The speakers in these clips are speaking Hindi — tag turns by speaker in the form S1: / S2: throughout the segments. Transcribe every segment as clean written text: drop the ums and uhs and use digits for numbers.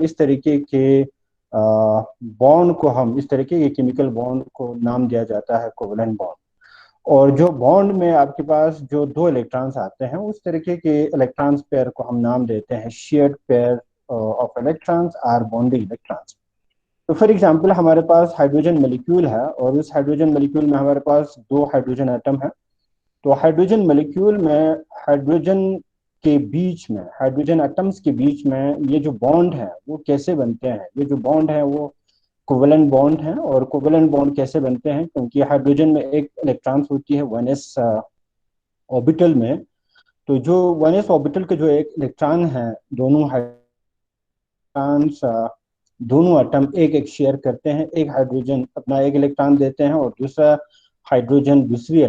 S1: इस तरीके के बॉन्ड को हम इस तरीके के केमिकल बॉन्ड को नाम दिया जाता है कोवलेंट बॉन्ड। और जो बॉन्ड में आपके पास जो दो इलेक्ट्रॉन्स आते हैं उस तरीके के इलेक्ट्रॉन्स पेयर को हम नाम देते हैं shared pair of electrons are bonding electrons. तो फॉर एग्जांपल हमारे पास हाइड्रोजन मॉलिक्यूल है और उस हाइड्रोजन मॉलिक्यूल में हमारे पास दो हाइड्रोजन एटम है। तो हाइड्रोजन मॉलिक्यूल में हाइड्रोजन के बीच में हाइड्रोजन एटम्स के बीच में ये जो बॉन्ड है वो कैसे बनते हैं, ये जो बॉन्ड है वो कोवेलेंट बॉन्ड है। और कोवेलेंट बॉन्ड कैसे बनते हैं, क्योंकि हाइड्रोजन में एक इलेक्ट्रॉन्स होती है 1s ऑर्बिटल में। तो जो 1s ऑर्बिटल के जो एक इलेक्ट्रॉन है, दोनों इलेक्ट्रॉन्स दोनों एटम एक एक शेयर करते हैं। एक हाइड्रोजन अपना एक इलेक्ट्रॉन देते हैं और दूसरा हाइड्रोजन दूसरा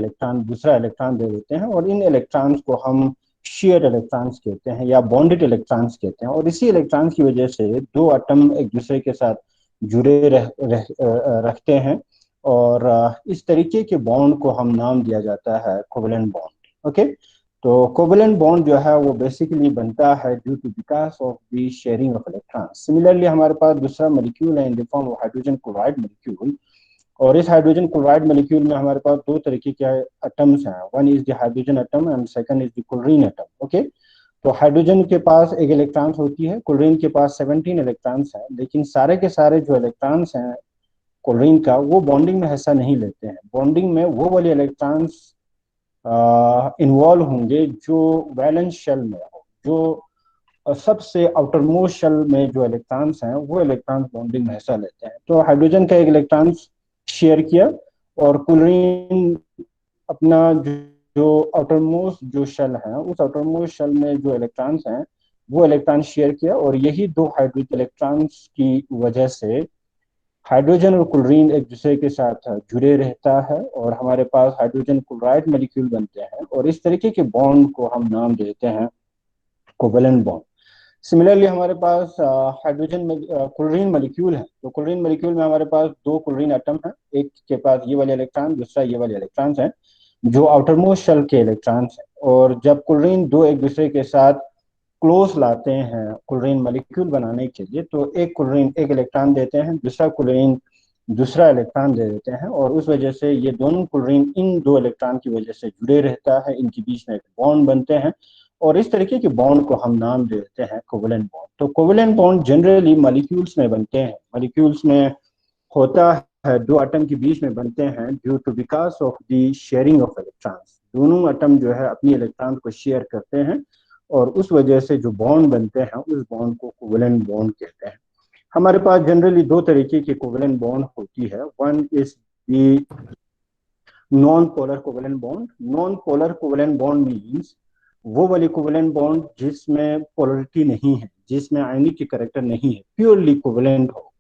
S1: इलेक्ट्रॉन दे देते हैं। और इन इलेक्ट्रॉन्स को हम शेयर इलेक्ट्रॉन्स कहते हैं या बॉन्डेड इलेक्ट्रॉन्स कहते हैं। और इसी इलेक्ट्रॉन्स की वजह से दो एटम एक दूसरे के साथ जुड़े रखते हैं। और इस तरीके के बॉन्ड को हम नाम दिया जाता है कोवेलेंट बॉन्ड। ओके, तो कोवेलेंट बॉन्ड जो है वो बेसिकली बनता है due to because of the sharing of electron. Similarly हमारे पास दूसरा मॉलिक्यूल है in the form of hydrogen chloride molecule. और इस हाइड्रोजन क्लोराइड मॉलिक्यूल में हमारे पास दो तरीके के एटम्स हैं, one is the hydrogen atom and second is the chlorine atom. Okay, तो हाइड्रोजन के पास एक इलेक्ट्रॉन्स होती है, क्लोरीन के पास 17 इलेक्ट्रॉन्स हैं। लेकिन सारे के सारे जो इलेक्ट्रॉन्स हैं क्लोरीन का वो बॉन्डिंग में हिस्सा नहीं लेते हैं। बॉन्डिंग में वो वाले इलेक्ट्रॉन्स इन्वॉल्व होंगे जो वैलेंस शेल में हो, जो सबसे आउटर मोस्ट शेल में जो इलेक्ट्रॉन्स हैं वो इलेक्ट्रॉन्स बॉन्डिंग में हिस्सा लेते हैं। तो हाइड्रोजन का एक इलेक्ट्रॉन शेयर किया और क्लोरीन अपना जो आउटर मोस्ट जो शेल है उस आउटर मोस्ट शेल में जो इलेक्ट्रॉन्स हैं वो इलेक्ट्रॉन शेयर किया। और यही दो हाइड्रोजन इलेक्ट्रॉन्स की वजह से हाइड्रोजन और क्लोरीन एक दूसरे के साथ जुड़े रहता है और हमारे पास हाइड्रोजन क्लोराइड मॉलिक्यूल बनते हैं। और इस तरीके के बॉन्ड को हम नाम देते हैं कोवेलेंट बॉन्ड। सिमिलरली हमारे पास हाइड्रोजन में क्लोरीन मॉलिक्यूल है। तो क्लोरीन मॉलिक्यूल में हमारे पास दो क्लोरीन एटम है, एक के पास ये वाले इलेक्ट्रॉन, दूसरा ये वाले इलेक्ट्रॉन्स हैं जो आउटर मोस्ट शेल के इलेक्ट्रॉन्स हैं। और जब क्लोरीन दो एक दूसरे के साथ क्लोज लाते हैं क्लोरीन मॉलिक्यूल बनाने के लिए, तो एक क्लोरीन एक इलेक्ट्रॉन देते हैं, दूसरा क्लोरीन दूसरा इलेक्ट्रॉन दे देते हैं। और उस वजह से ये दोनों क्लोरीन इन दो इलेक्ट्रॉन की वजह से जुड़े रहता है, इनके बीच में एक बॉन्ड बनते हैं। और इस तरीके के बॉन्ड को हम नाम देते हैं कोवेलेंट बॉन्ड। तो कोवेलेंट बॉन्ड जनरली मॉलिक्यूल्स में बनते हैं, मॉलिक्यूल्स में होता है, दो एटम के बीच में बनते हैं due to because of the sharing of electrons. दोनों एटम जो है अपनी इलेक्ट्रॉन को शेयर करते हैं और उस वजह से जो बॉन्ड बनते हैं उस बॉन्ड को कोवेलेंट बॉन्ड कहते हैं। हमारे पास जनरली दो तरीके की कोवेलेंट बॉन्ड होती है, one is the non polar covalent bond. Non polar covalent bond means वो वाली कोवेलेंट बॉन्ड जिसमें पोलरिटी नहीं है, जिसमें आयनिक की कैरेक्टर नहीं है, प्योरली कोवेलेंट हो।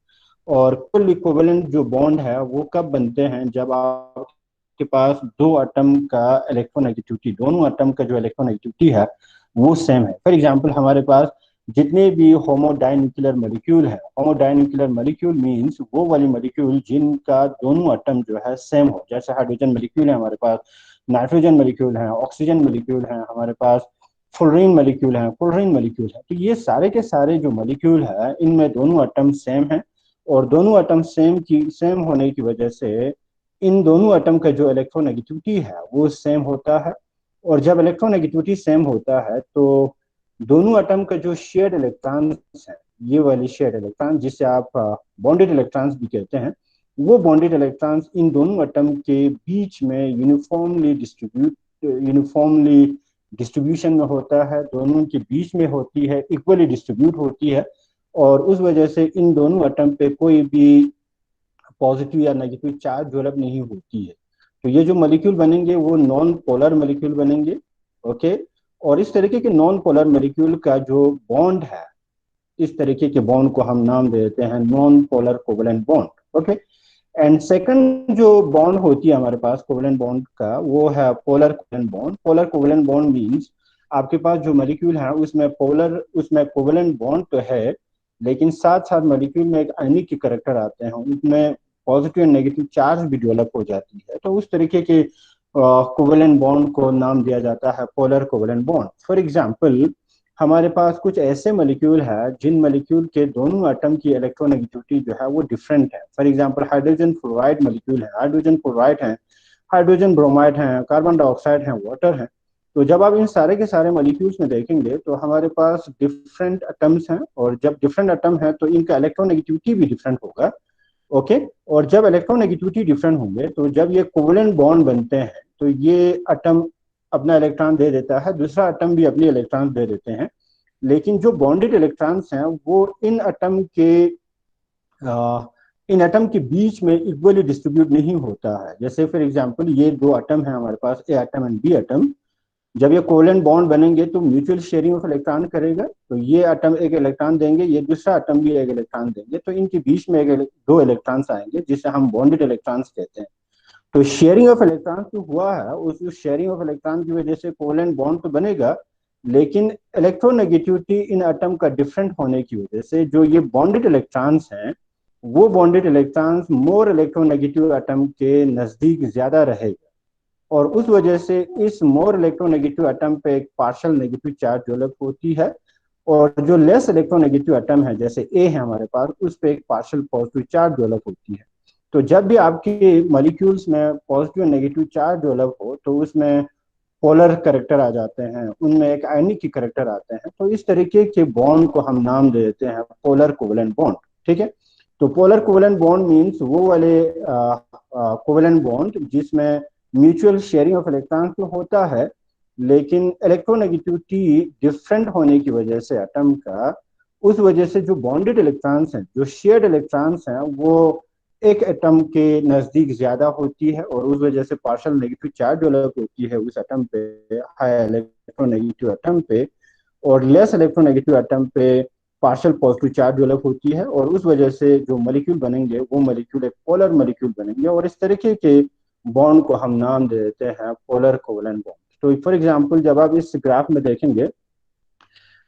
S1: और प्योरली कोवेलेंट जो बॉन्ड है वो कब बनते हैं, जब आपके पास दो एटम का इलेक्ट्रोनेगेटिविटी, दोनों एटम का जो इलेक्ट्रोनेगेटिविटी है वो सेम है। फॉर एग्जांपल हमारे पास जितने भी होमोडाइन्यूक्लियर मॉलिक्यूल है, होमोडाइन्यूक्लियर मॉलिक्यूल मींस वो वाली मॉलिक्यूल जिनका दोनों एटम जो है सेम हो। जैसे हाइड्रोजन मॉलिक्यूल है हमारे पास, नाइट्रोजन मॉलिक्यूल है, ऑक्सीजन मॉलिक्यूल है हमारे पास, फ्लोरीन मॉलिक्यूल है, क्लोरीन मॉलिक्यूल है। तो ये सारे के सारे जो मॉलिक्यूल है इनमें दोनों एटम सेम है। और दोनों एटम सेम होने की वजह से इन दोनों एटम का जो इलेक्ट्रोनेगेटिविटी है वो सेम होता है। और जब इलेक्ट्रोनेगेटिविटी सेम होता है तो दोनों एटम का जो शेयर्ड इलेक्ट्रॉन्स है, ये वाली शेयर्ड इलेक्ट्रॉन जिसे आप बॉन्डेड इलेक्ट्रॉन्स भी कहते हैं, वो बॉन्डेड इलेक्ट्रॉन्स इन दोनों एटम के बीच में यूनिफॉर्मली डिस्ट्रीब्यूशन में होता है, दोनों के बीच में होती है, इक्वली डिस्ट्रीब्यूट होती है। और उस वजह से इन दोनों एटम पे कोई भी पॉजिटिव या नेगेटिव चार्ज डेवलप नहीं होती है। तो ये जो मॉलिक्यूल बनेंगे वो नॉन पोलर मॉलिक्यूल बनेंगे। ओके, और इस तरीके के नॉन पोलर मॉलिक्यूल का जो बॉन्ड है, इस तरीके के बॉन्ड को हम नाम देते हैं non polar covalent bond. Okay, and second जो बॉन्ड होती है हमारे पास कोवेलेंट बॉन्ड का वो है polar covalent bond. Polar covalent bond means आपके पास जो मॉलिक्यूल है उसमें कोवेलेंट बॉन्ड तो है, लेकिन साथ साथ मॉलिक्यूल में एक आयनिक के करेक्टर आते हैं, उसमें पॉजिटिव एंड नेगेटिव चार्ज भी डेवलप हो जाती है। तो उस तरीके के कोवेलेंट बॉन्ड को नाम दिया जाता है polar covalent bond. For example हमारे पास कुछ ऐसे मॉलिक्यूल है जिन मॉलिक्यूल के दोनों एटम की इलेक्ट्रोनेगेटिविटी जो है वो डिफरेंट है। For example hydrogen fluoride molecule है, हाइड्रोजन क्लोराइड है, हाइड्रोजन ब्रोमाइड है, कार्बन डाइऑक्साइड है, वाटर है। तो जब आप इन सारे के सारे मॉलिक्यूल्स में देखेंगे तो हमारे पास डिफरेंट एटम्स हैं, और जब डिफरेंट एटम है तो इनका इलेक्ट्रोनेगेटिविटी भी डिफरेंट होगा। ओके। और जब इलेक्ट्रोनेगेटिविटी डिफरेंट होंगे तो जब ये कोवलेंट बॉन्ड बनते हैं तो ये एटम अपना इलेक्ट्रॉन दे देता है, दूसरा एटम भी अपनी इलेक्ट्रॉन दे देते हैं। लेकिन जो बॉन्डेड इलेक्ट्रॉन्स हैं वो अ, इन एटम के बीच में इक्वली डिस्ट्रीब्यूट नहीं होता है। जैसे फॉर एग्जांपल ये दो एटम है हमारे पास, ए एटम एंड बी एटम। जब ये कोवलेंट बॉन्ड बनेंगे तो म्यूचुअल शेयरिंग ऑफ इलेक्ट्रॉन करेगा, तो ये एटम एक इलेक्ट्रॉन देंगे, ये दूसरा एटम भी एक इलेक्ट्रॉन देंगे, तो इनके बीच में दो इलेक्ट्रॉन्स आएंगे जिसे हम बॉन्डेड इलेक्ट्रॉन्स कहते हैं। तो शेयरिंग ऑफ इलेक्ट्रॉन जो हुआ है उस शेयरिंग ऑफ इलेक्ट्रॉन की वजह से कोवलेंट बॉन्ड तो बनेगा, लेकिन इलेक्ट्रोनेगेटिविटी इन एटम का डिफरेंट होने की वजह से जो ये बॉन्डेड इलेक्ट्रॉन्स हैं वो bonded electrons more electronegative atom के नजदीक ज्यादा रहेगा, और उस वजह से इस मोर इलेक्ट्रोनेगेटिव एटम पे एक पार्शियल नेगेटिव चार्ज डेवलप होती है, और जो लेस इलेक्ट्रोनेगेटिव एटम है जैसे ए है हमारे पास, उस पे एक पार्शियल पॉजिटिव चार्ज डेवलप होती है। तो जब भी आपके मॉलिक्यूल्स में पॉजिटिव नेगेटिव चार्ज डेवलप हो तो उसमें पोलर करेक्टर आ जाते हैं, उनमें एक आयनिक की करेक्टर आते हैं। तो इस तरीके के बॉन्ड को हम नाम दे देते हैं पोलर कोवलेंट बॉन्ड। ठीक है। तो पोलर कोवलेंट बॉन्ड मीन्स वो वाले कोवलेंट बॉन्ड जिसमें म्यूचुअल शेयरिंग ऑफ इलेक्ट्रॉन्स तो होता है, लेकिन इलेक्ट्रोनेगेटिविटी डिफरेंट होने की वजह से एटम का, उस वजह से जो बॉन्डेड इलेक्ट्रॉन्स हैं, जो शेयर्ड इलेक्ट्रॉन्स हैं, वो एक एटम के नजदीक ज्यादा होती है, और उस वजह से पार्शियल नेगेटिव चार्ज डेवलप होती है उस एटम पे, हाई इलेक्ट्रोनेगेटिव एटम पे, और लेस इलेक्ट्रोनेगेटिव एटम पे पार्शियल पॉजिटिव चार्ज डेवलप होती है, और उस वजह से जो मॉलिक्यूल बनेंगे वो मॉलिक्यूल एक पोलर मॉलिक्यूल बनेंगे, और इस तरीके के बॉन्ड को हम नाम दे देते हैं पोलर कोवलेंट बॉन्ड। तो फॉर एग्जांपल जब आप इस ग्राफ में देखेंगे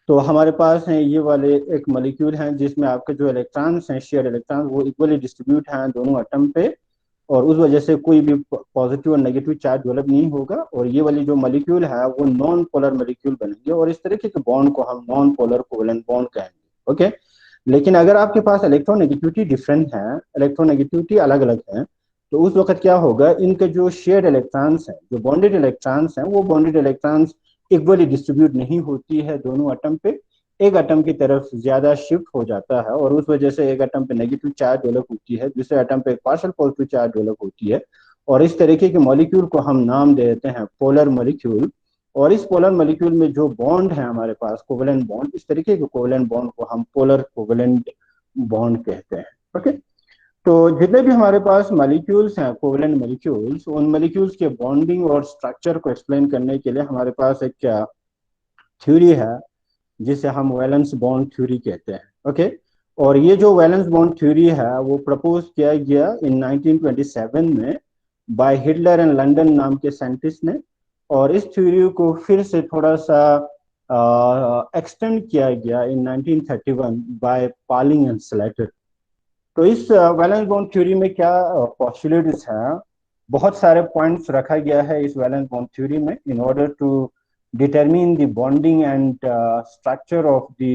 S1: तो हमारे पास हैं ये वाले एक मॉलिक्यूल हैं जिसमें आपके जो इलेक्ट्रॉन्स हैं, शेयर इलेक्ट्रॉन, वो इक्वली डिस्ट्रीब्यूट हैं दोनों एटम पे, और उस वजह से कोई भी पॉजिटिव और नेगेटिव चार्ज डेवलप नहीं होगा, और ये वाली जो मॉलिक्यूल है वो नॉन पोलर मॉलिक्यूल बनेंगे, और इस तरीके के बॉन्ड को हम नॉन पोलर कोवलेंट बॉन्ड कहेंगे। ओके। लेकिन अगर आपके पास इलेक्ट्रोनेगेटिविटी डिफरेंट है, इलेक्ट्रोनेगेटिविटी अलग अलग है, तो उस वक्त क्या होगा, इनके जो शेयर्ड इलेक्ट्रॉन्स हैं, जो बॉन्डेड इलेक्ट्रॉन्स हैं, वो बॉन्डेड इलेक्ट्रॉन्स इक्वली डिस्ट्रीब्यूट नहीं होती है दोनों एटम पे, एक एटम की तरफ ज्यादा शिफ्ट हो जाता है, और उस वजह से एक एटम पे नेगेटिव चार्ज डेवलप होती है, दूसरे एटम पे पार्शियल पॉजिटिव चार्ज डेवलप होती है, और इस तरीके के मॉलिक्यूल को हम नाम दे देते हैं पोलर मॉलिक्यूल। और इस पोलर मॉलिक्यूल में जो बॉन्ड है हमारे पास कोवलेंट बॉन्ड, इस तरीके के कोवलेंट बॉन्ड को हम पोलर कोवलेंट बॉन्ड कहते हैं। ओके। तो जितने भी हमारे पास मॉलिक्यूल्स हैं कोवलेंट मॉलिक्यूल्स, उन मॉलिक्यूल्स के बॉन्डिंग और स्ट्रक्चर को एक्सप्लेन करने के लिए हमारे पास एक क्या थ्योरी है जिसे हम वैलेंस बॉन्ड थ्योरी कहते हैं। ओके। और ये जो वैलेंस बॉन्ड थ्योरी है वो प्रपोज किया गया इन 1927 में बाय हिटलर एंड लंदन नाम के साइंटिस्ट ने, और इस थ्योरी को फिर से थोड़ा सा एक्सटेंड किया गया इन 1931 बाय पालिंग एंड स्लेटर। तो इस वैलेंस बॉन्ड थ्योरी में क्या पॉस्टुलेट्स हैं, बहुत सारे पॉइंट्स रखा गया है इस वैलेंस बॉन्ड थ्योरी में in order to determine the bonding and structure of the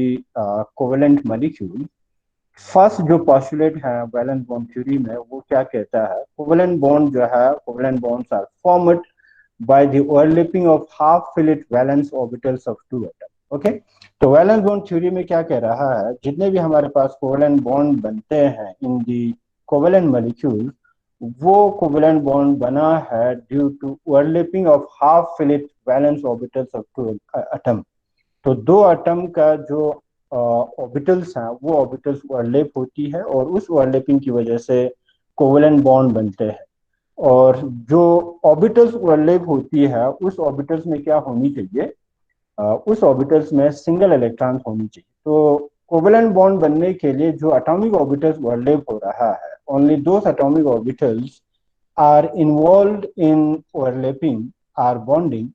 S1: covalent molecule। First जो पॉस्टुलेट है वैलेंस बॉन्ड थ्योरी में वो क्या कहता है, कोवेलेंट बॉन्ड जो है, covalent bonds are formed by the overlapping of half filled valence orbitals of two atom. Okay. तो वैलेंस बॉन्ड थ्योरी में क्या कह रहा है, जितने भी हमारे पास कोवेलेंट बॉन्ड बनते हैं इन दी कोवेलेंट मॉलिक्यूल, वो कोवेलेंट बॉन्ड बना है due to overlapping of half filled valence orbitals of two atom. तो दो एटम का जो ऑर्बिटल्स हैं वो ऑर्बिटल्स ओवरलैप होती है, और उस ओवरलैपिंग की वजह से कोवेलेंट बॉन्ड बनते हैं। और जो ऑर्बिटल्स ओवरलैप होती है उस ऑर्बिटल्स में क्या होनी चाहिए, उस ऑर्बिटल्स में सिंगल इलेक्ट्रॉन होनी चाहिए। तो कोवेलेंट बॉन्ड बनने के लिए जो एटॉमिक ऑर्बिटल्स ओवरलैप हो रहा है, only those atomic orbitals are involved in overlapping or bonding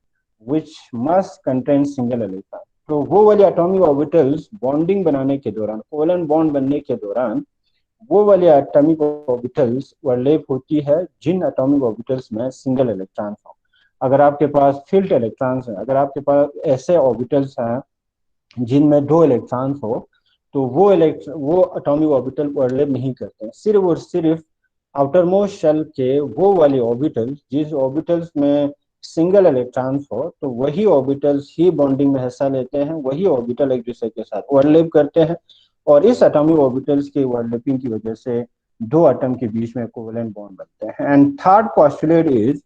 S1: which must contain single electron। तो वो वाले एटॉमिक ऑर्बिटल्स बॉन्डिंग बनाने के दौरान, कोवेलेंट बॉन्ड बनने के दौरान, वो वाले एटॉमिक ऑर्बिटल्स ओवरलैप होती है जिन एटॉमिक ऑर्बिटल्स में सिंगल इलेक्ट्रॉन्स हो। अगर आपके पास फिल्ड इलेक्ट्रॉन्स हैं, अगर आपके पास ऐसे ऑर्बिटल्स हैं जिनमें दो इलेक्ट्रॉन्स हो, तो वो एटॉमिक ऑर्बिटल ओवरलैप नहीं करते हैं। सिर्फ और सिर्फ आउटर मोस्ट शेल के वो वाले ऑर्बिटल्स, जिस ऑर्बिटल्स में सिंगल इलेक्ट्रॉन्स हो, तो वही ऑर्बिटल्स ही बॉन्डिंग में हिस्सा लेते हैं, वही ऑर्बिटल एक दूसरे के साथ ओवरलैप करते हैं, और इस एटॉमिक ऑर्बिटल्स के ओवरलैपिंग की वजह से दो एटम के बीच में कोवेलेंट बॉन्ड बनते हैं। And third postulate is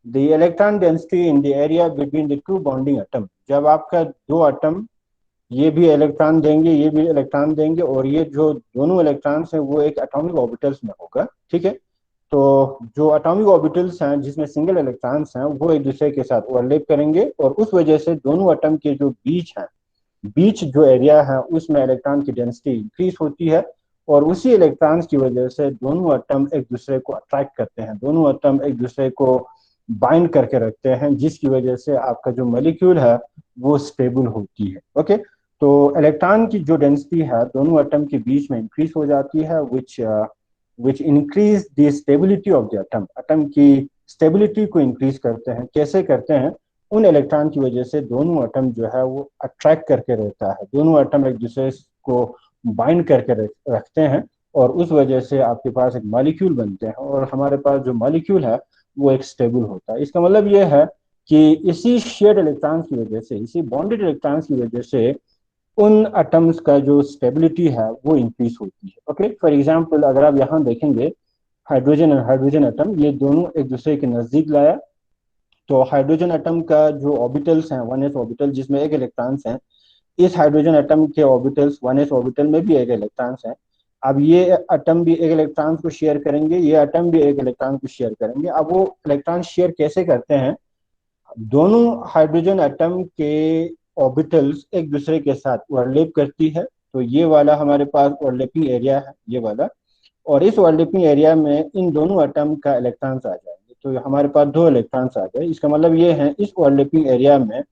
S1: the electron density in the area between the two bonding atom. जब आपका दो एटम, ये भी इलेक्ट्रॉन देंगे, ये भी इलेक्ट्रॉन देंगे, और ये जो दोनों इलेक्ट्रॉन्स हैं वो एक एटॉमिक ऑर्बिटल्स में होगा, ठीक है। तो जो एटॉमिक ऑर्बिटल्स हैं जिसमें सिंगल इलेक्ट्रॉन्स हैं वो एक दूसरे के साथ ओवरलैप करेंगे, और उस वजह से दोनों एटम के जो बीच हैं, बीच जो एरिया है उसमें इलेक्ट्रॉन की डेंसिटी इंक्रीज होती है, और उसी इलेक्ट्रॉन्स की वजह से दोनों एटम एक दूसरे को अट्रैक्ट करते हैं, दोनों एटम एक दूसरे को बाइंड करके रखते हैं, जिसकी वजह से आपका जो मॉलिक्यूल है वो स्टेबल होती है। ओके, तो इलेक्ट्रॉन की जो डेंसिटी है दोनों एटम के बीच में इंक्रीज हो जाती है, which increase the stability of the atom. Atom की स्टेबिलिटी को इंक्रीज करते हैं। कैसे करते हैं? उन इलेक्ट्रॉन की वजह से दोनों एटम जो है वो अट्रैक्ट करके रहता है, दोनों एटम एक दूसरे को बाइंड करके रखते हैं, और उस वजह से आपके पास एक मॉलिक्यूल बनते हैं, और हमारे पास जो मॉलिक्यूल है वो एक स्टेबल होता है। इसका मतलब ये है कि इसी शेयर्ड इलेक्ट्रॉन्स की वजह से, इसी बॉन्डेड इलेक्ट्रॉन्स की वजह से उन एटम्स का जो स्टेबिलिटी है वो इंक्रीज होती है। ओके, फॉर एग्जांपल अगर आप यहाँ देखेंगे, हाइड्रोजन और हाइड्रोजन एटम ये दोनों एक दूसरे के नजदीक लाया, तो हाइड्रोजन एटम का जो ऑर्बिटल्स हैं, वन एस ऑर्बिटल जिसमें एक इलेक्ट्रॉन्स हैं, इस हाइड्रोजन एटम के ऑर्बिटल्स वन एस ऑर्बिटल में भी एक इलेक्ट्रॉन्स हैं। अब ये एटम भी एक इलेक्ट्रॉन को शेयर करेंगे, ये एटम भी एक इलेक्ट्रॉन को शेयर करेंगे। अब वो इलेक्ट्रॉन शेयर कैसे करते हैं? दोनों हाइड्रोजन एटम के ऑर्बिटल्स एक दूसरे के साथ ओवरलैप करती है, तो ये वाला हमारे पास ओवरलैपिंग एरिया है, ये वाला, और इस ओवरलैपिंग एरिया में इन दोनों एटम का इलेक्ट्रॉन्स आ जाएंगे, तो हमारे पास दो इलेक्ट्रॉन्स आ गए। इसका मतलब ये है इस ओवरलैपिंग एरिया में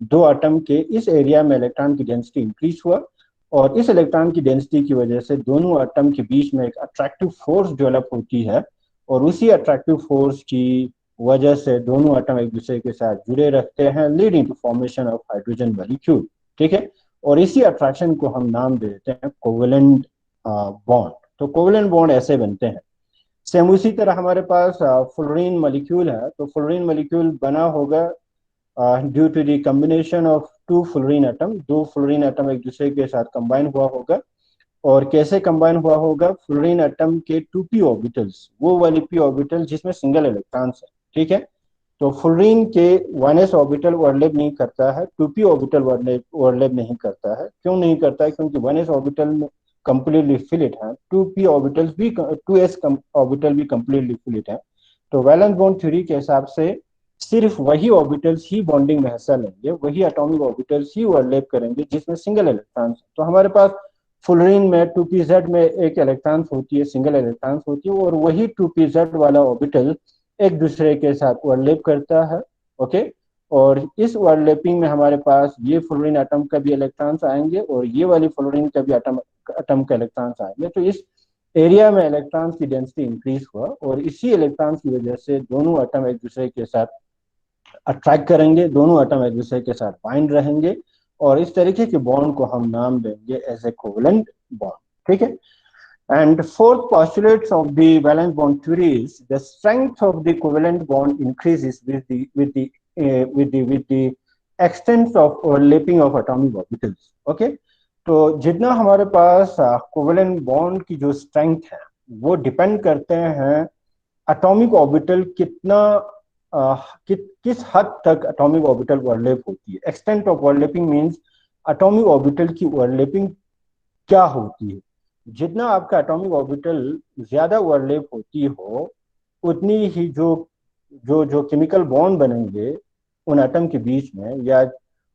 S1: दो एटम के इस एरिया में इलेक्ट्रॉन की डेंसिटी इंक्रीज हुआ, और इस इलेक्ट्रॉन की डेंसिटी की वजह से दोनों एटम के बीच में एक अट्रैक्टिव फोर्स डेवलप होती है, और उसी अट्रैक्टिव फोर्स की वजह से दोनों एटम एक दूसरे के साथ जुड़े रखते हैं, leading to formation of hydrogen molecule, ठीक है। और इसी अट्रैक्शन को हम नाम देते हैं कोवेलेंट बॉन्ड। तो कोवेलेंट बॉन्ड ऐसे बनते हैं। सेम उसी तरह हमारे पास फ्लोरीन मॉलिक्यूल है, तो फ्लोरीन मॉलिक्यूल बना होगा due to the combination of two fluorine atom, दो फ्लोरीन एटम एक दूसरे के साथ कंबाइन हुआ होगा। और कैसे कंबाइन हुआ होगा? फ्लोरीन एटम के टू पी ऑर्बिटल्स, वो वाली पी ऑर्बिटल जिसमें सिंगल इलेक्ट्रॉन्स है, ठीक है। तो फ्लोरीन के वन एस ऑर्बिटल ओवरलैप नहीं करता है, टू पी ऑर्बिटल ओवरलैप नहीं करता है। क्यों नहीं करता है? क्योंकि वन एस ऑर्बिटल में कंप्लीटली फिलिट है, टू पी ऑर्बिटल्स भी, टू एस ऑर्बिटल भी कंप्लीटली फिलिट है। तो वैलेंस बॉन्ड थ्योरी के हिसाब से सिर्फ वही ऑर्बिटल्स ही बॉन्डिंग में हिस्सा लेंगे, वही एटॉमिक ऑर्बिटल्स ही ओवरलैप करेंगे जिसमें सिंगल इलेक्ट्रॉन्स। तो हमारे पास फ्लोरीन में टू पी जेड में एक इलेक्ट्रॉन्स होती है, सिंगल इलेक्ट्रॉन्स होती है, और वही टू पी जेड वाला ऑर्बिटल एक दूसरे के साथ ओवरलैप करता है। ओके, और इस ओवरलैपिंग में हमारे पास ये फ्लोरीन एटम का भी इलेक्ट्रॉन्स आएंगे, और ये वाली फ्लोरीन का भी एटम का इलेक्ट्रॉन्स आएंगे। तो इस एरिया में इलेक्ट्रॉन्स की डेंसिटी इंक्रीज हुआ, और इसी इलेक्ट्रॉन्स की वजह से दोनों एटम एक दूसरे के साथ अट्रैक्ट करेंगे, दोनों एटम एक दूसरे के साथ बाइंड रहेंगे, और इस तरीके के बॉन्ड को हम नाम देंगे एज ए कोवेलेंट बॉन्ड, ठीक है। And fourth postulate of the valence bond theory is the strength of the covalent bond increases with the extent of overlapping of atomic orbitals. Okay, तो जितना हमारे पास कोवेलेंट बॉन्ड की जो स्ट्रेंथ है वो डिपेंड करते हैं एटॉमिक ऑर्बिटल कितना किस हद तक एटॉमिक ऑर्बिटल ओवरलैप होती है। Extent of overlapping means atomic orbital की ओवरलैपिंग क्या होती है। जितना आपका एटॉमिक ऑर्बिटल ज्यादा ओवरलैप होती हो, उतनी ही जो जो जो केमिकल बॉन्ड बनेंगे उन एटम के बीच में, या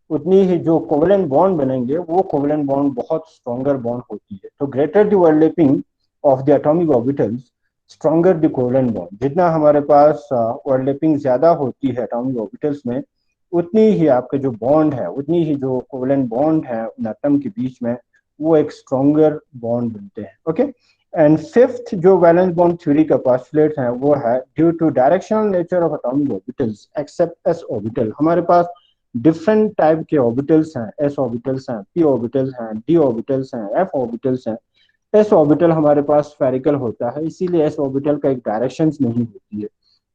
S1: उतनी ही जो कोवेलेंट बॉन्ड बनेंगे वो कोवेलेंट बॉन्ड बहुत स्ट्रॉन्गर बॉन्ड होती है। तो greater the overlapping of the atomic orbitals, stronger the covalent bond. जितना हमारे पास ओवरलैपिंग ज्यादा होती है एटॉमिक ऑर्बिटल्स में, उतनी ही आपके जो बॉन्ड है, उतनी ही जो कोवेलेंट बॉन्ड है उन एटम के बीच में, वो एक स्ट्रॉन्गर बॉन्ड बनते हैं। ओके, एंड फिफ्थ जो वैलेंस बॉन्ड थ्योरी का पोस्टुलेट है वो है due to directional nature of atomic orbitals except s orbital. हमारे पास डिफरेंट टाइप के ऑर्बिटल्स हैं, एस ऑर्बिटल्स हैं, पी ऑर्बिटल्स हैं, डी ऑर्बिटल्स हैं, एफ ऑर्बिटल्स हैं। एस ऑर्बिटल हमारे पास स्फेरिकल होता है, इसीलिए एस ऑर्बिटल का एक डायरेक्शन नहीं होती है।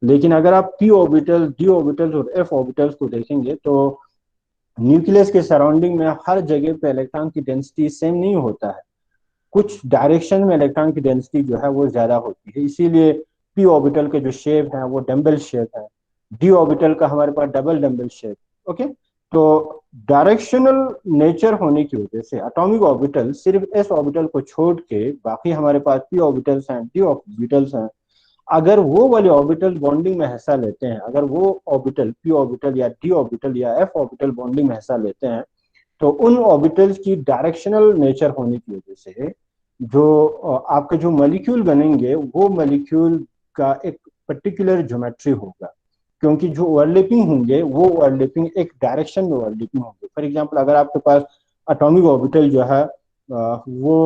S1: लेकिन अगर आप पी ऑर्बिटल, डी ऑर्बिटल्स और एफ ऑर्बिटल्स को देखेंगे तो न्यूक्लियस के सराउंडिंग में हर जगह पे इलेक्ट्रॉन की डेंसिटी सेम नहीं होता है। कुछ डायरेक्शन में इलेक्ट्रॉन की डेंसिटी जो है वो ज्यादा होती है, इसीलिए पी ऑर्बिटल के जो शेप है वो डम्बल शेप है, डी ऑर्बिटल का हमारे पास डबल डम्बल शेप। ओके, तो डायरेक्शनल नेचर होने की वजह से एटॉमिक ऑर्बिटल सिर्फ एस ऑर्बिटल को छोड़ के बाकी हमारे पास पी ऑर्बिटल्स हैं, डी ऑर्बिटल्स हैं, अगर वो वाले ऑर्बिटल बॉन्डिंग में हिस्सा लेते हैं, अगर वो ऑर्बिटल पी ऑर्बिटल या डी ऑर्बिटल या एफ ऑर्बिटल बॉन्डिंग में हिस्सा लेते हैं, तो उन ऑर्बिटल्स की डायरेक्शनल नेचर होने की वजह से जो आपके जो मॉलिक्यूल बनेंगे वो मॉलिक्यूल का एक पर्टिकुलर ज्योमेट्री होगा, क्योंकि जो ओवरलैपिंग होंगे वो ओवरलैपिंग एक डायरेक्शन में ओवरलैपिंग होंगे। फॉर एग्जांपल अगर आपके पास एटॉमिक ऑर्बिटल जो है वो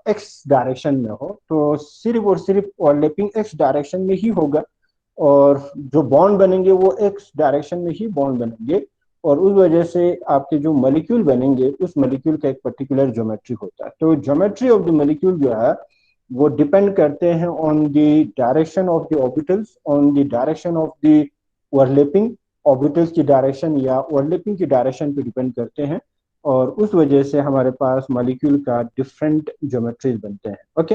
S1: एक्स डायरेक्शन में हो, तो सिर्फ और सिर्फ ओवरलैपिंग एक्स डायरेक्शन में ही होगा, और जो बॉन्ड बनेंगे वो एक्स डायरेक्शन में ही बॉन्ड बनेंगे, और उस वजह से आपके जो मॉलिक्यूल बनेंगे उस मॉलिक्यूल का एक पर्टिकुलर ज्योमेट्री होता है। तो ज्योमेट्री ऑफ द मॉलिक्यूल जो है वो डिपेंड करते हैं on the direction of the orbitals, on the direction of the overlapping, orbitals की डायरेक्शन या ओवरलैपिंग की डायरेक्शन पे डिपेंड करते हैं, और उस वजह से हमारे पास मॉलिक्यूल का डिफरेंट ज्योमेट्रीज बनते हैं। ओके,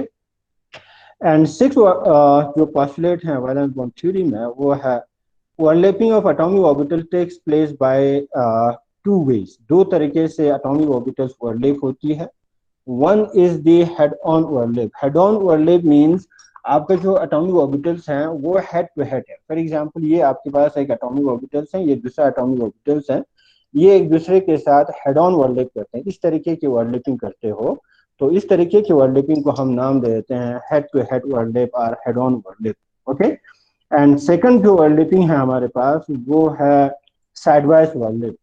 S1: एंड सिक्स जो पॉस्टुलेट है वैलेंस बॉन्ड थ्योरी में वो है overlapping of atomic orbital takes place by two ways, दो तरीके से एटॉमिक ऑर्बिटल्स ओवरलैप होती है। One is the head on overlap. Head on overlap means आपके जो एटॉमिक ऑर्बिटल्स हैं वो हेड टू हेड है। फॉर एग्जांपल ये आपके पास एक एटॉमिक ऑर्बिटल्स है, ये दूसरा एटॉमिक ऑर्बिटल्स है, ये एक दूसरे के साथ हेड ऑन ओवरलैप करते हैं, इस तरीके की ओवरलैपिंग करते हो, तो इस तरीके की ओवरलैपिंग को हम नाम दे देते हैं हेड टू हेड ओवरलैप और head on overlap. Okay, and second जो ओवरलैपिंग है हमारे पास वो है sideways overlap.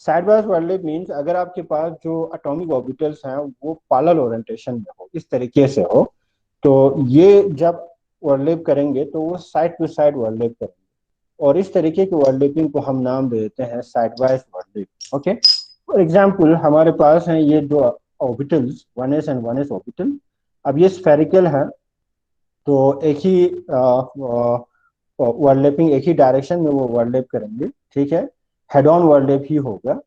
S1: Sideways overlap means अगर आपके पास जो एटॉमिक ऑर्बिटल्स हैं वो पैरेलल ओरिएंटेशन में हो, इस तरीके से हो, तो ये जब ओवरलैप करेंगे तो वो साइड टू साइड ओवरलैप करेंगे, और इस तरीके की ओवरलैपिंग को हम नाम दे देते हैं sideways overlap. Okay, for example हमारे पास हैं ये दो orbitals, 1s and 1s orbital. अब ये स्फेरिकल है, तो एक ही ओवरलैपिंग एक ही डायरेक्शन में वो ओवरलैप करेंगे, ठीक है, हेड ऑन ओवरलैप ही होगा।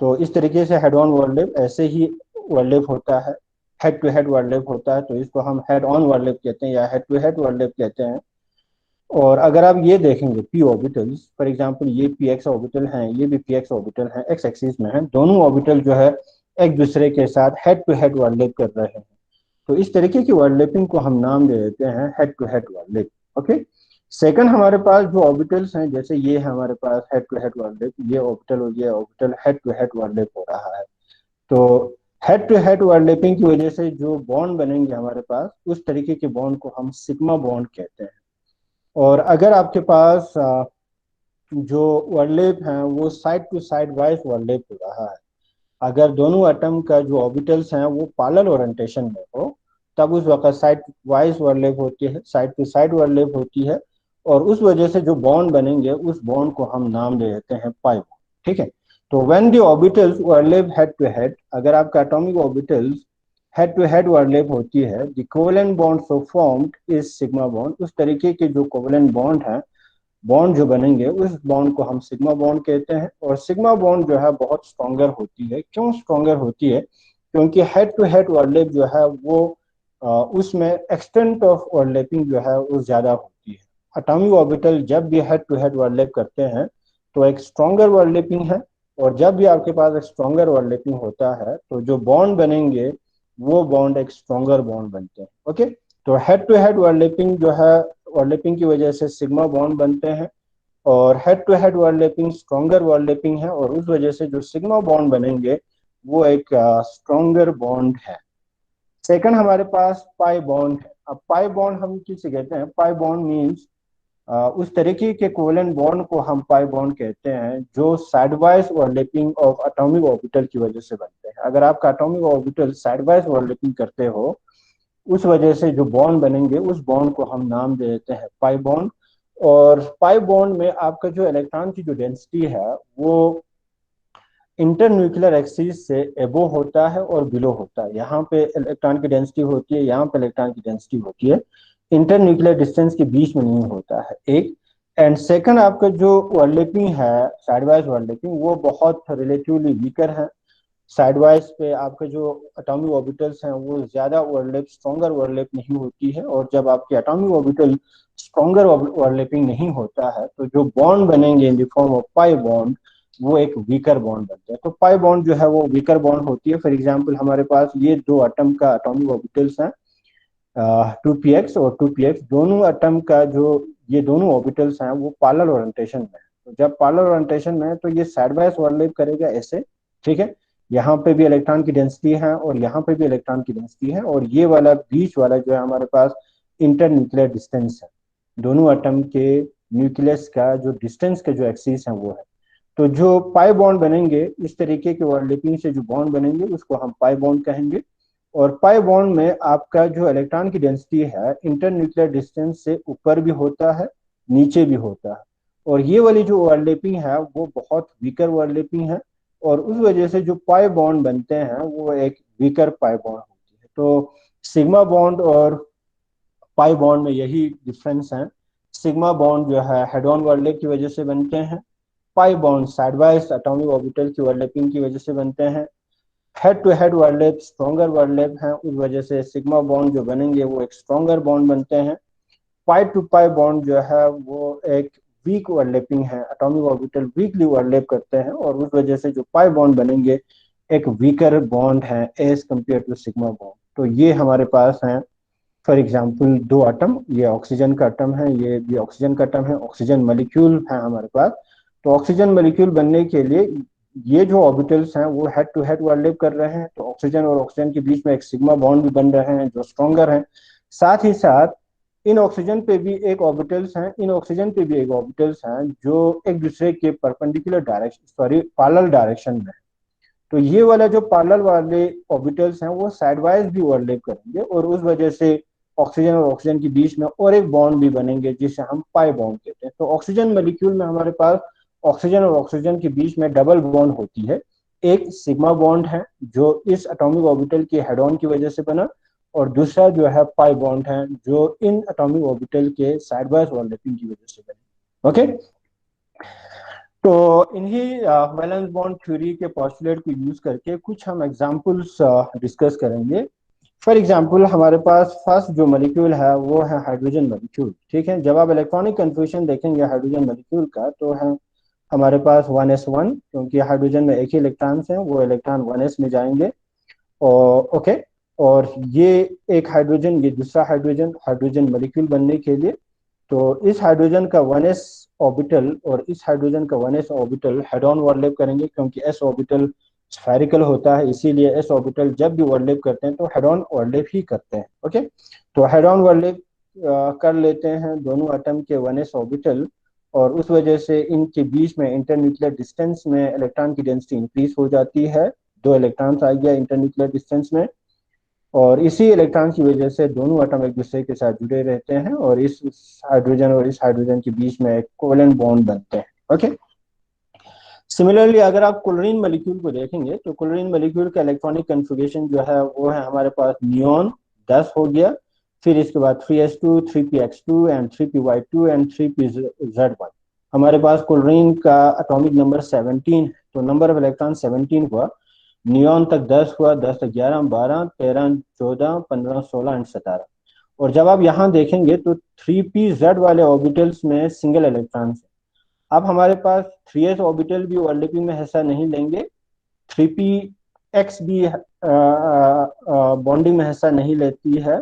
S1: तो इस तरीके से हेड ऑन ओवरलैप ऐसे ही ओवरलैप होता है, हेड टू हेड ओवरलैप होता है, तो इसको हम हेड ऑन ओवरलैप कहते हैं या हेड टू हेड ओवरलैप कहते हैं। और अगर आप ये देखेंगे पी ऑर्बिटल्स, फॉर एग्जांपल ये पी एक्स ऑर्बिटल हैं, ये भी पी एक्स ऑर्बिटल हैं, एक्स एक्सिस में है, दोनों ऑर्बिटल जो है एक दूसरे के साथ हेड टू हेड ओवरलैप कर रहे हैं, तो इस तरीके की ओवरलैपिंग को हम नाम दे देते हैं head to head overlap. Okay, second हमारे पास जो ऑर्बिटल्स हैं, जैसे ये है हमारे पास हेड टू हेड ओवरलैप, ये ऑर्बिटल और ये orbital head to head overlap हो रहा है, तो हेड टू हेड ओवरलैपिंग की वजह से जो बॉन्ड बनेंगे हमारे पास उस तरीके के बॉन्ड को हम सिग्मा बॉन्ड कहते हैं। और अगर आपके पास जो ओवरलैप है वो side to side wise overlap हो रहा है, अगर दोनों एटम का जो ऑर्बिटल्स हैं वो पैरेलल ओरिएंटेशन में हो, तब उस वक्त साइड वाइज ओवरलैप होती है, साइड टू साइड ओवरलैप होती है, और उस वजह से जो बॉन्ड बनेंगे उस बॉन्ड को हम नाम दे देते हैं पाई बॉन्ड। ठीक है, तो when the orbitals overlap head to head, अगर आपका atomic orbitals head to head overlap होती है, the covalent bond so formed is sigma bond, उस तरीके के जो कोवेलेंट बॉन्ड है, बॉन्ड जो बनेंगे उस बॉन्ड को हम सिग्मा बॉन्ड कहते हैं। और सिग्मा बॉन्ड जो है बहुत स्ट्रॉन्गर होती है। क्यों स्ट्रॉन्गर होती है? क्योंकि हेड टू हेड ओवरलैप जो है वो उसमें एक्सटेंट ऑफ ओवरलैपिंग जो है वो ज्यादा होती है। एटॉमिक ऑर्बिटल जब भी हेड टू हेड ओवरलैप करते हैं तो एक स्ट्रॉन्गर ओवरलैपिंग है, और जब भी आपके पास एक स्ट्रॉन्गर ओवरलैपिंग होता है तो जो बॉन्ड बनेंगे वो बॉन्ड एक स्ट्रॉन्गर बॉन्ड बनते हैं। ओके, तो हेड टू हेड ओवरलैपिंग जो है, ओवरलैपिंग की वजह से सिग्मा बॉन्ड बनते हैं, और head to head overlapping stronger overlapping है, और उस वजह से जो सिग्मा बॉन्ड बनेंगे वो एक स्ट्रॉन्गर बॉन्ड है। सेकंड हमारे पास पाई बॉन्ड है। अब पाई बॉन्ड हम किसे कहते हैं? पाई बॉन्ड मींस उस तरीके के कोवेलेंट बॉन्ड को हम पाई बॉन्ड कहते हैं जो sideways overlapping of atomic orbital की वजह से बनते हैं। अगर आपका एटॉमिक ऑर्बिटल साइडवाइज ओवरलैपिंग करते हो, उस वजह से जो बॉन्ड बनेंगे उस बॉन्ड को हम नाम दे देते हैं पाई बॉन्ड। और पाई बॉन्ड में आपका जो इलेक्ट्रॉन की जो डेंसिटी है वो इंटरन्यूक्लियर एक्सिस से एबो होता है और बिलो होता है। यहाँ पे इलेक्ट्रॉन की डेंसिटी होती है, यहाँ पे इलेक्ट्रॉन की डेंसिटी होती है, इंटरन्यूक्लियर डिस्टेंस के बीच में नहीं होता है, एक। एंड सेकंड, आपका जो ओवरलैपिंग है, साइडवाइज ओवरलैपिंग, वो बहुत रिलेटिवली वीकर है। साइडवाइज पे आपके जो एटॉमिक ऑर्बिटल्स हैं वो ज्यादा ओवरलैप, स्ट्रॉन्गर ओवरलैप नहीं होती है। और जब आपकी एटॉमिक ऑर्बिटल स्ट्रॉन्गर ओवरलैपिंग नहीं होता है तो जो बॉन्ड बनेंगे इन the form of pi bond, वो एक वीकर बॉन्ड बनते हैं। तो पाई बॉन्ड जो है वो वीकर बॉन्ड होती है। फॉर एग्जाम्पल, हमारे पास ये दो एटम का एटॉमिक ऑर्बिटल्स हैं, 2p x और 2p x, दोनों एटम का जो ये दोनों ऑर्बिटल्स हैं वो पैरेलल ओरिएंटेशन में है। तो जब पैरेलल ओरिएंटेशन में है तो ये साइड बाय ओवरलैप करेगा ऐसे, ठीक है। यहाँ पे भी इलेक्ट्रॉन की डेंसिटी है और यहाँ पे भी इलेक्ट्रॉन की डेंसिटी है, और ये वाला बीच वाला जो है हमारे पास इंटर न्यूक्लियर डिस्टेंस है। दोनों एटम के न्यूक्लियस का जो डिस्टेंस के जो एक्सिस है वो है। तो जो पाई बॉन्ड बनेंगे, इस तरीके के ओवरलैपिंग से जो बॉन्ड बनेंगे उसको हम पाई बॉन्ड कहेंगे। और पाई बॉन्ड में आपका जो इलेक्ट्रॉन की डेंसिटी है इंटर न्यूक्लियर डिस्टेंस से ऊपर भी होता है, नीचे भी होता है। और ये वाली जो ओवरलैपिंग है वो बहुत वीकर ओवरलैपिंग है, और उस वजह से जो पाई बॉन्ड बनते हैं वो एक वीकर पाई बॉन्ड होती है। तो सिग्मा बॉन्ड और पाई बॉन्ड में यही डिफरेंस है। सिग्मा बॉन्ड जो है हेड ऑन ओवरलैप की वजह से बनते हैं, pi bond sidewise atomic orbital की ओवरलैपिंग की वजह से बनते हैं। Head to head overlap stronger overlap है, उस वजह से सिग्मा बॉन्ड जो बनेंगे वो एक स्ट्रॉन्गर बॉन्ड बनते हैं। पाई टू पाई बॉन्ड जो है वो एक वीक ओवरलैपिंग है, एटॉमिक ऑर्बिटल वीकली ओवरलैप करते हैं, और उस वजह से जो पाई बॉन्ड बनेंगे एक वीकर बॉन्ड है as compare to sigma bond. तो ये हमारे पास है फॉर एग्जाम्पल दो एटम, ये ऑक्सीजन का एटम है, ये भी ऑक्सीजन का एटम है, ऑक्सीजन मॉलिक्यूल है हमारे पास। तो ऑक्सीजन मॉलिक्यूल बनने के लिए ये जो ऑर्बिटल्स हैं वो हेड टू हेड ओवरलैप कर रहे हैं, तो ऑक्सीजन और ऑक्सीजन के बीच में एक सिग्मा बॉन्ड भी बन रहे हैं जो स्ट्रॉन्गर है। साथ ही साथ इन ऑक्सीजन पे भी एक ऑर्बिटल्स हैं, इन ऑक्सीजन पे भी एक ऑर्बिटल्स हैं जो एक दूसरे के perpendicular direction, sorry parallel direction में है। तो ये वाला जो पैरेलल वाले ऑर्बिटल्स हैं वो साइडवाइज भी ओवरलैप करेंगे, और उस वजह से ऑक्सीजन और ऑक्सीजन के बीच में और एक बॉन्ड भी बनेंगे जिसे हम पाई बॉन्ड कहते हैं। तो ऑक्सीजन मॉलिक्यूल में हमारे पास ऑक्सीजन और ऑक्सीजन के बीच में डबल बॉन्ड होती है। एक सिग्मा बॉन्ड है जो इस एटॉमिक ऑर्बिटल के हेड ऑन की वजह से बना, और दूसरा जो है पाई बॉन्ड है जो इन एटॉमिक ऑर्बिटल के साइडवाइज ओवरलैपिंग की वजह से बने। ओके, तो इन्हीं वैलेंस बॉन्ड थ्योरी के पॉस्टुलेट को यूज करके कुछ हम एग्जांपल्स डिस्कस करेंगे। फॉर एग्जांपल, हमारे पास फर्स्ट जो मॉलिक्यूल है वो है हाइड्रोजन मॉलिक्यूल, ठीक है। जब आप इलेक्ट्रॉनिक कन्फ्यूजन देखेंगे हाइड्रोजन मॉलिक्यूल का तो है हमारे पास 1s1, क्योंकि हाइड्रोजन में एक ही इलेक्ट्रॉन्स हैं, वो इलेक्ट्रॉन 1s में जाएंगे। और ओके, और ये एक हाइड्रोजन, ये दूसरा हाइड्रोजन, हाइड्रोजन मॉलिक्यूल बनने के लिए, तो इस हाइड्रोजन का 1s ऑर्बिटल और इस हाइड्रोजन का 1s orbital head on overlap करेंगे, क्योंकि s ऑर्बिटल स्फेरिकल होता है, इसीलिए s ऑर्बिटल जब भी ओवरलैप करते हैं तो हेड ऑन ओवरलैप ही करते हैं। ओके, तो हेड ऑन ओवरलैप कर लेते हैं दोनों एटम के 1s ऑर्बिटल, और उस वजह से इनके बीच में इंटरन्यूक्लियर डिस्टेंस में इलेक्ट्रॉन की डेंसिटी इंक्रीज हो जाती है। दो इलेक्ट्रॉन्स आ गया इंटरन्यूक्लियर डिस्टेंस में, और इसी इलेक्ट्रॉन की वजह से दोनों एटम एक दूसरे के साथ जुड़े रहते हैं, और इस हाइड्रोजन और इस हाइड्रोजन के बीच में एक कोवेलेंट बॉन्ड बनते हैं। ओके, सिमिलरली अगर आप क्लोरीन मॉलिक्यूल को देखेंगे तो क्लोरीन मॉलिक्यूल का इलेक्ट्रॉनिक कन्फिगरेशन जो है वो है हमारे पास नियॉन 10 हो गया, फिर इसके बाद 3s2, 3px2 and 3py2 and 3pz1। हमारे पास क्लोरीन का एटॉमिक नंबर 17, तो नंबर ऑफ इलेक्ट्रॉन 17 हुआ। नियॉन तक 10 हुआ, 10 तक 11, 12, 13, 14, 15, 16 एंड 17। और जब आप यहाँ देखेंगे तो 3pz वाले ऑर्बिटल्स में सिंगल इलेक्ट्रॉन्स है। अब हमारे पास 3s ऑर्बिटल भी ओवरलैपिंग में हिस्सा नहीं लेंगे, 3px भी बॉन्डिंग में हिस्सा नहीं लेती है,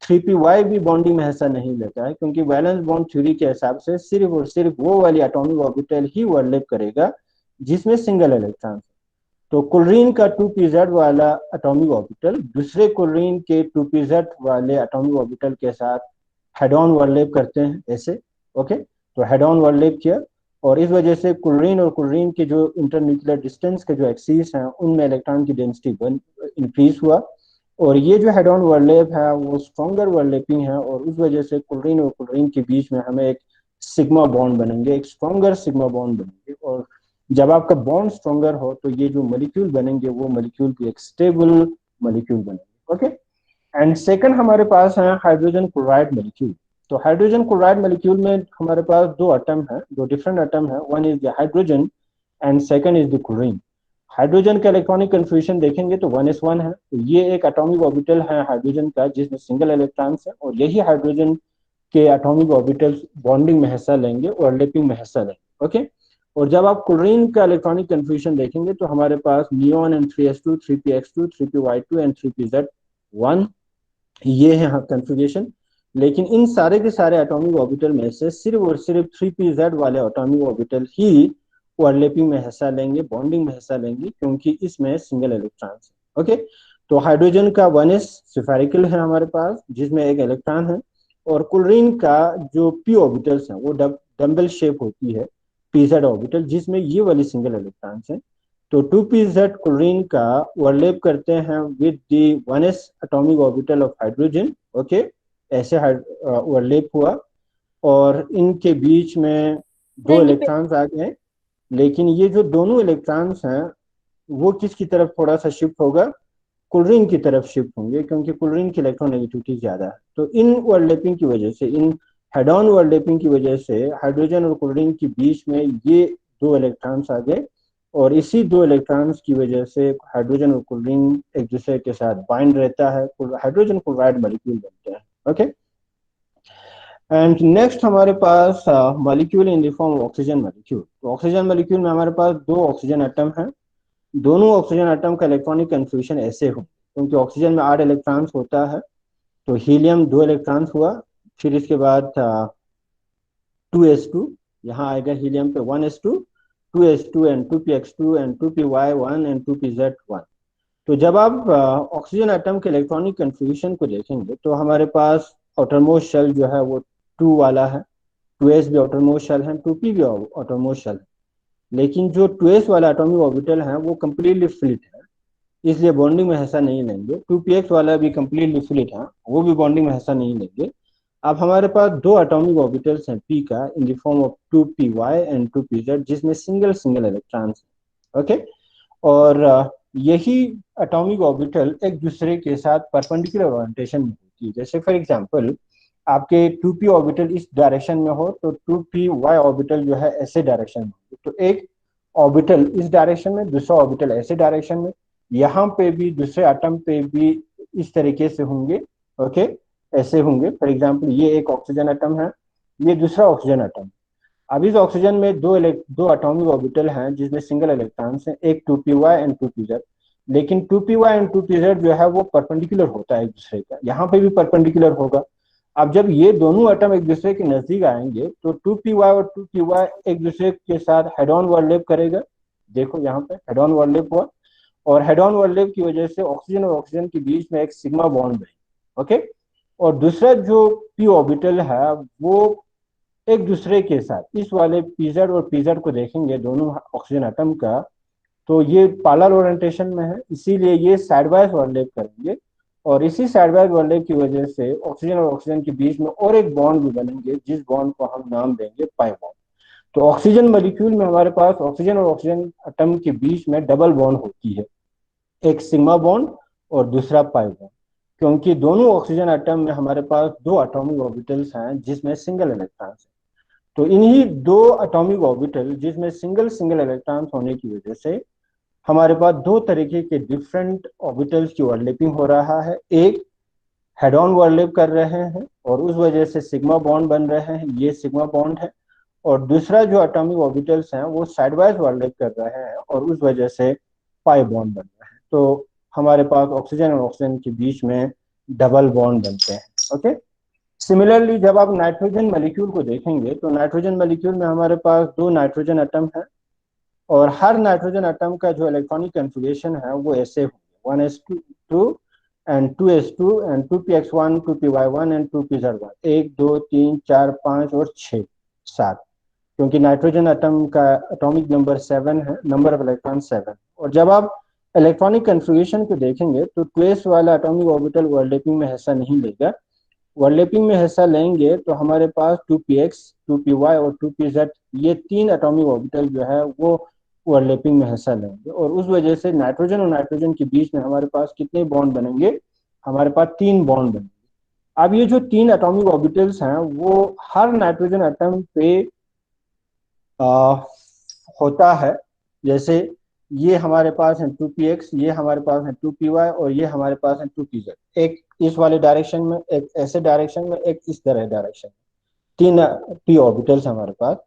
S1: 3py भी बॉन्डिंग में हिस्सा नहीं लेता है, क्योंकि वैलेंस बॉन्ड थ्योरी के हिसाब से सिर्फ और सिर्फ वो वाली एटॉमिक ऑर्बिटल ही ओवरलैप करेगा जिसमें सिंगल इलेक्ट्रॉन। तो क्लोरीन का 2pz वाला एटॉमिक ऑर्बिटल दूसरे क्लोरीन के 2pz वाले एटॉमिक ऑर्बिटल के साथ हेड ऑन ओवरलैप करते हैं ऐसे। ओके, तो हेड ऑन ओवरलैप किया, और इस वजह से क्लोरीन और क्लोरीन के जो इंटरन्यूक्लियर डिस्टेंस के जो एक्सिस हैं उनमें इलेक्ट्रॉन की डेंसिटी इंक्रीज हुआ, और ये जो हेड ऑन ओवरलैप है वो स्ट्रॉन्गर ओवरलैपिंग है, और उस वजह से क्लोरीन और क्लोरीन के बीच में हमें एक सिग्मा बॉन्ड बनेंगे, एक स्ट्रॉन्गर सिग्मा बॉन्ड बनेंगे। और जब आपका बॉन्ड स्ट्रॉन्गर हो तो ये जो मॉलिक्यूल बनेंगे वो मॉलिक्यूल भी एक स्टेबल मॉलिक्यूल बनेंगे। ओके, एंड सेकंड हमारे पास है हाइड्रोजन क्लोराइड मॉलिक्यूल। तो हाइड्रोजन क्लोराइड मॉलिक्यूल में हमारे पास दो एटम है, दो डिफरेंट एटम है, one is the hydrogen and second is the chlorine. Hydrogen का इलेक्ट्रॉनिक कन्फ्यूजन देखेंगे तो 1s1 है, तो ये एक एटॉमिक ऑर्बिटल है हाइड्रोजन का जिसमें सिंगल इलेक्ट्रॉन्स है, और यही हाइड्रोजन के एटॉमिक ऑर्बिटल्स बॉन्डिंग में हिस्सा लेंगे और ओवरलैपिंग में हिस्सा लेंगे। ओके, और जब आप क्लोरीन का इलेक्ट्रॉनिक कन्फ्यूजन देखेंगे तो हमारे पास neon and 3s2 3px2 3py2 and 3pz1, ये है कन्फिग्रेशन। लेकिन इन सारे के सारे एटॉमिक ऑर्बिटल में से सिर्फ और सिर्फ 3pz वाले एटॉमिक ऑर्बिटल ही ओवरलैपिंग में हिस्सा लेंगे, बॉन्डिंग में हिस्सा लेंगे, क्योंकि इसमें सिंगल इलेक्ट्रॉन्स है। ओके, तो हाइड्रोजन का 1s सिफेरिकल है हमारे पास जिसमें एक इलेक्ट्रॉन है, और क्लोरीन का जो p ऑर्बिटल्स हैं वो डम्बल शेप होती है pz ऑर्बिटल जिसमें ये वाली सिंगल इलेक्ट्रॉन्स हैं। तो 2pz क्लोरीन का ओवरलैप करते हैं with the 1s atomic orbital of hydrogen. Okay, ऐसे ओवरलैप हुआ और इनके बीच में दो इलेक्ट्रॉन्स आ गए। लेकिन ये जो दोनों इलेक्ट्रॉन्स हैं वो किसकी तरफ थोड़ा सा शिफ्ट होगा, क्लोरीन की तरफ शिफ्ट होंगे, क्योंकि क्लोरीन की इलेक्ट्रोनेगेटिविटी ज्यादा है। तो इन ओवरलैपिंग की वजह से, इन हेड ऑन ओवरलैपिंग की वजह से हाइड्रोजन और क्लोरीन के बीच में ये दो इलेक्ट्रॉन्स आ गए, और इसी दो इलेक्ट्रॉन्स की वजह से हाइड्रोजन और क्लोरीन एक दूसरे के साथ बाइंड रहता है, हाइड्रोजन क्लोराइड मॉलिक्यूल बनते हैं। ओके, एंड नेक्स्ट हमारे पास molecule in the form of oxygen molecule. तो ऑक्सीजन मॉलिक्यूल में हमारे पास दो ऑक्सीजन एटम है, दोनों ऑक्सीजन एटम का इलेक्ट्रॉनिक कन्फ्यूजन ऐसे हो, क्योंकि ऑक्सीजन में 8 इलेक्ट्रॉन्स होता है, तो हीलियम 2 इलेक्ट्रॉन्स हुआ, फिर इसके बाद 2s2, यहाँ आएगा हीलियम पे 1s2, 2s2 and 2px2 and 2py1 and 2pz1। तो जब आप ऑक्सीजन एटम के इलेक्ट्रॉनिक कन्फ्यूजन को देखेंगे तो हमारे पास आउटरमोस्ट शेल जो है वो 2 वाला है, 2s भी आउटरमोस्ट शेल है, 2p भी आउटरमोस्ट शेल है। लेकिन जो 2s वाला एटॉमिक ऑर्बिटल है वो कम्प्लीटली फ्लिट है, इसलिए बॉन्डिंग में हिस्सा नहीं लेंगे। 2px वाला भी कम्प्लीटली फ्लिट है, वो भी बॉन्डिंग में हिस्सा नहीं लेंगे। अब हमारे पास दो एटॉमिक ऑर्बिटल्स हैं p का इन the form of 2py and 2pz जिसमें सिंगल सिंगल इलेक्ट्रॉन्स हैं। ओके, और यही एटॉमिक ऑर्बिटल एक दूसरे के साथ परपेंडिकुलर ओरिएंटेशन में होती है। जैसे फॉर एग्जांपल आपके 2p ऑर्बिटल इस डायरेक्शन में हो तो 2py ऑर्बिटल जो है ऐसे डायरेक्शन में हो, तो एक ऑर्बिटल इस डायरेक्शन में, दूसरा ऑर्बिटल ऐसे डायरेक्शन में, यहाँ पे भी दूसरे एटम पे भी इस तरीके से होंगे। ओके, ऐसे होंगे। फॉर एग्जांपल ये एक ऑक्सीजन एटम है, ये दूसरा ऑक्सीजन एटम। अब इस ऑक्सीजन में दो एटॉमिक ऑर्बिटल हैं जिसमें सिंगल इलेक्ट्रॉन्स हैं, एक 2py एंड 2pz। लेकिन 2py एंड 2pz जो है वो परपेंडिकुलर होता है एक दूसरे का, यहाँ पे भी परपेंडिकुलर होगा। अब जब ये दोनों एटम एक दूसरे के नजदीक आएंगे तो 2py और 2py एक दूसरे के साथ हेड ऑन ओवरलैप करेगा। देखो यहाँ पे हेड ऑन ओवरलैप हुआ, और हेड ऑन ओवरलैप की वजह से ऑक्सीजन और ऑक्सीजन के बीच में एक सिग्मा बॉन्ड बनेगा। ओके, और दूसरा जो p ऑर्बिटल है वो एक दूसरे के साथ इस वाले pz और pz को देखेंगे दोनों ऑक्सीजन एटम का, तो ये पैरेलल ओरिएंटेशन में है, इसीलिए ये साइडवाइज ओवरलैप करेंगे, और इसी साइडवाइज ओवरलैप की वजह से ऑक्सीजन और ऑक्सीजन के बीच में और एक बॉन्ड भी बनेंगे जिस बॉन्ड को हम नाम देंगे पाई बॉन्ड। तो ऑक्सीजन मॉलिक्यूल में हमारे पास ऑक्सीजन और ऑक्सीजन एटम के बीच में डबल बॉन्ड होती है, एक सिग्मा बॉन्ड और दूसरा पाई बॉन्ड, क्योंकि दोनों ऑक्सीजन एटम में हमारे पास दो एटॉमिक ऑर्बिटल्स हैं जिसमें सिंगल इलेक्ट्रॉन्स हैं। तो इन्हीं दो एटॉमिक ऑर्बिटल जिसमें सिंगल सिंगल इलेक्ट्रॉन्स होने की वजह से हमारे पास दो तरीके के डिफरेंट ऑर्बिटल्स की ओवरलैपिंग हो रहा है। एक हेड ऑन ओवरलैप कर रहे हैं और उस वजह से सिग्मा बॉन्ड बन रहे हैं, ये सिग्मा बॉन्ड है, और दूसरा जो एटॉमिक ऑर्बिटल्स हैं वो साइडवाइज ओवरलैप कर रहे हैं और उस वजह से पाई बॉन्ड बन रहे हैं। तो हमारे पास ऑक्सीजन और ऑक्सीजन के बीच में डबल बॉन्ड बनते हैं। ओके, सिमिलरली जब आप नाइट्रोजन मॉलिक्यूल को देखेंगे तो नाइट्रोजन मॉलिक्यूल में हमारे पास दो नाइट्रोजन एटम है, और हर नाइट्रोजन एटम का जो इलेक्ट्रॉनिक कन्फिगरेशन है वो ऐसे होंगे 1s2 and 2s2 and 2px1 2py1 and 2pz1, 1 2 3 4 5 और 6 7, क्योंकि नाइट्रोजन एटम का एटॉमिक नंबर 7 है, नंबर ऑफ इलेक्ट्रॉन 7। और जब आप इलेक्ट्रॉनिक कन्फिगरेशन को देखेंगे तो 2s वाला एटॉमिक ऑर्बिटल ओवरलैपिंग में हिस्सा नहीं लेगा, ओवरलैपिंग में हिस्सा लेंगे तो हमारे पास 2px 2py और 2pz ये तीन एटॉमिक ऑर्बिटल जो है वो ओवरलैपिंग में हिस्सा लेंगे, और उस वजह से नाइट्रोजन और नाइट्रोजन के बीच में हमारे पास कितने बॉन्ड बनेंगे? हमारे पास 3 बॉन्ड बनेंगे। अब ये जो 3 एटॉमिक ऑर्बिटल्स हैं वो हर नाइट्रोजन एटम पे आ, होता है। जैसे ये हमारे पास है 2px, ये हमारे पास है 2py, और ये हमारे पास है 2pz। एक इस वाले डायरेक्शन में, एक ऐसे डायरेक्शन में, एक इस तरह डायरेक्शन में, 3 p ऑर्बिटल्स हमारे पास।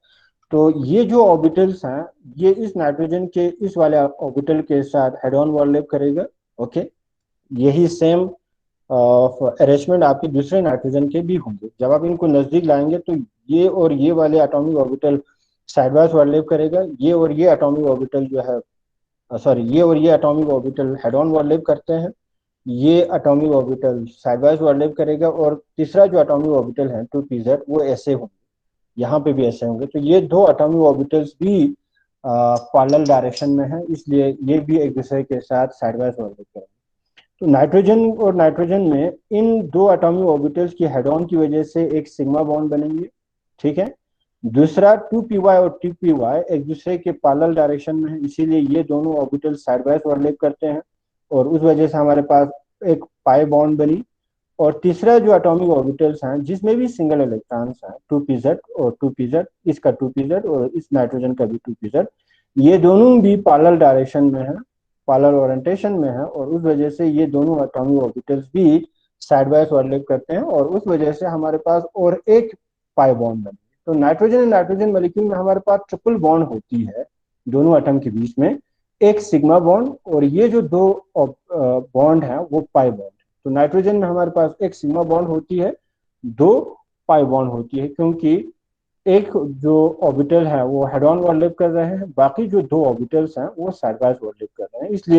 S1: तो ये जो ऑर्बिटल्स हैं, ये इस नाइट्रोजन के इस वाले ऑर्बिटल के साथ हेड ऑन ओवरलैप करेगा। ओके, यही सेम अरेंजमेंट आपके दूसरे नाइट्रोजन के भी होंगे। जब आप इनको नजदीक लाएंगे तो ये और ये वाले एटॉमिक ऑर्बिटल साइडवाइज ओवरलैप करेगा, ये और ये एटॉमिक ऑर्बिटल जो है, सॉरी, ये और ये atomic orbital head on overlap करते हैं, ये एटॉमिक ऑर्बिटल साइडवाइज ओवरलैप करेगा, और तीसरा जो एटॉमिक ऑर्बिटल है 2pz वो ऐसे होंगे, यहाँ पे भी ऐसे होंगे। तो ये 2 एटॉमिक ऑर्बिटल्स भी पैरेलल डायरेक्शन में है, इसलिए ये भी एक दूसरे के साथ साइडवाइज ओवरलैप करेंगे। तो नाइट्रोजन और नाइट्रोजन में इन 2 एटॉमिक ऑर्बिटल्स की हेड ऑन की वजह से एक सिग्मा बॉन्ड बनेंगे, ठीक है। दूसरा 2py और 2py एक दूसरे के पैरेलल डायरेक्शन में है, इसीलिए ये दोनों ऑर्बिटल साइडवाइज ओवरलैप करते हैं, और उस वजह से हमारे पास एक पाई बॉन्ड बनी। और तीसरा जो एटॉमिक ऑर्बिटल्स हैं जिसमें भी सिंगल इलेक्ट्रॉन्स हैं, 2pz और 2pz, इसका 2pz और इस नाइट्रोजन का भी 2pz, ये दोनों भी पैरेलल डायरेक्शन में है, पैरेलल ओरिएंटेशन में है, और उस वजह से ये दोनों एटॉमिक ऑर्बिटल्स भी साइड बाय ओवरलैप करते हैं, और उस वजह से हमारे पास और एक पाई बॉन्ड बने। तो नाइट्रोजन नाइट्रोजन मॉलिक्यूल में हमारे पास ट्रिपल बॉन्ड होती है दोनों एटम के बीच में, एक सिग्मा बॉन्ड, और ये जो दो बॉन्ड है वो पाई बॉन्ड। तो नाइट्रोजन में हमारे पास एक सिग्मा बॉन्ड होती है, 2 पाई बॉन्ड होती है, क्योंकि एक जो ऑर्बिटल है वो हेड ऑन ओवरलैप कर रहे हैं, बाकी जो 2 ऑर्बिटल्स हैं वो साइड बाय ओवरलैप कर रहे हैं, इसलिए